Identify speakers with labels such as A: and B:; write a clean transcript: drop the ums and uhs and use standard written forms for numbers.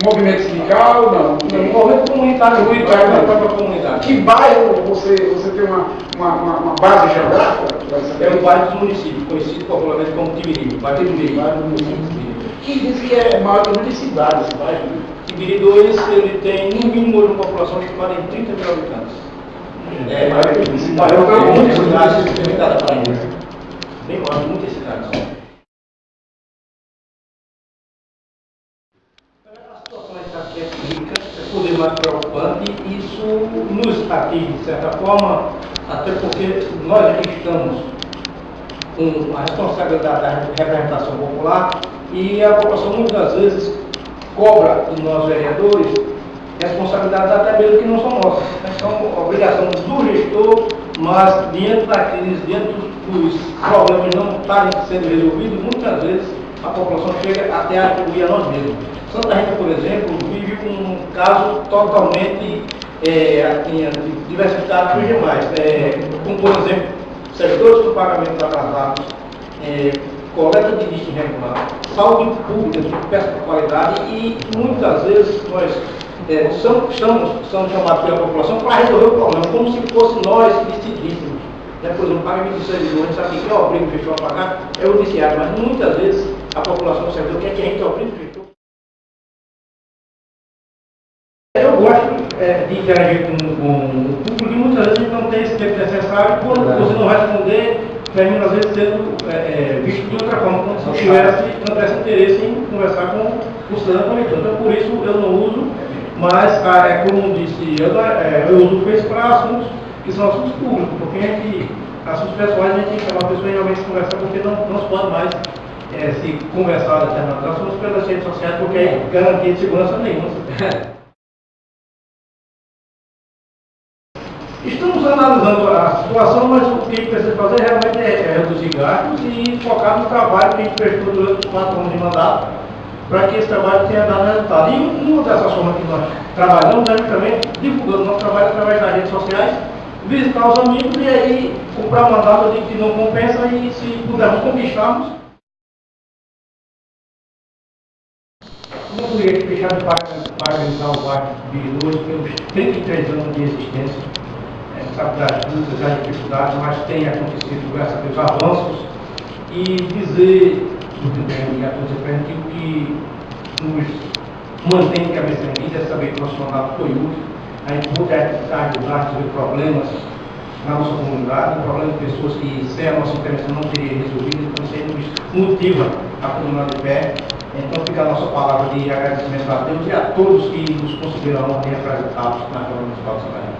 A: movimento sindical, não?
B: Não, movimento comunitário,
A: Comunitário,
B: da própria comunidade.
A: Que bairro você tem uma base geográfica?
B: É o bairro dos municípios, conhecido popularmente como Tibiri, bairro do Tibiri.
A: Que diz que é maior que muitas cidades, esse bairro.
B: Tibiri 2, ele tem no mínimo uma população estimada em 30 mil habitantes. É maior que muitas cidades de cada país. Bem maior que muitas cidades. A situação aqui é rica, é poder mais preocupante, e isso nos atinge de certa forma, até porque nós aqui estamos com a responsabilidade da representação popular e a população muitas vezes cobra dos nossos vereadores responsabilidades até mesmo que não são nossas. São obrigação do gestor, mas diante da crise, diante dos problemas não estarem sendo resolvidos, muitas vezes a população chega até a atribuir a nós mesmos. Santa Rita, por exemplo, vive um caso totalmente diversificado dos demais, como por exemplo, servidores com pagamentos atrasados, coleta de lixo irregular, saúde pública de péssima qualidade, e muitas vezes nós somos chamados pela população para resolver o problema, como se fosse nós que decidíssemos. Por exemplo, pagamento de servidor, a gente sabe que quem obriga o gestor a pagar é o judiciário, mas muitas vezes a população servidor quer que a gente obrigue o gestor. Eu gosto de interagir com o público, e muitas vezes a gente não tem esse tempo necessário. Quando você não responder, termina às vezes sendo visto de outra forma, como se não tivesse interesse em conversar com o cidadão coletor. Então, por isso eu não uso, mas, como disse, eu uso o Face para assuntos que são assuntos públicos, porque assuntos pessoais a gente tem que chamar a pessoa e realmente conversar, porque não se pode mais se conversar determinados assuntos pelas redes sociais, porque é garantia de segurança nenhuma. Estamos analisando a situação, mas o que a gente precisa fazer realmente é reduzir gastos e focar no trabalho que a gente prestou durante os 4 anos de mandato, para que esse trabalho tenha dado resultado. E uma dessas formas que nós trabalhamos é também divulgando nosso trabalho através das redes sociais, visitar os amigos e aí comprar mandato de que não compensa, e se pudermos conquistarmos. Não poderia deixar de parabenizar o bairro de Bilhões pelos 33 anos de existência. Sabe das lutas, das dificuldades, mas tem acontecido, graças a Deus, avanços, e dizer e a todos que nos mantém cabeça erguida, é saber que o nosso mandato foi útil. A gente pode ajudar a resolver problemas na nossa comunidade, problemas de pessoas que sem a nossa intervenção não teriam resolvido, então isso aí nos motiva a continuar de pé. Então fica a nossa palavra de agradecimento a Deus e a todos que nos consideram a honra de representá-los na Câmara Municipal de Santa Rita.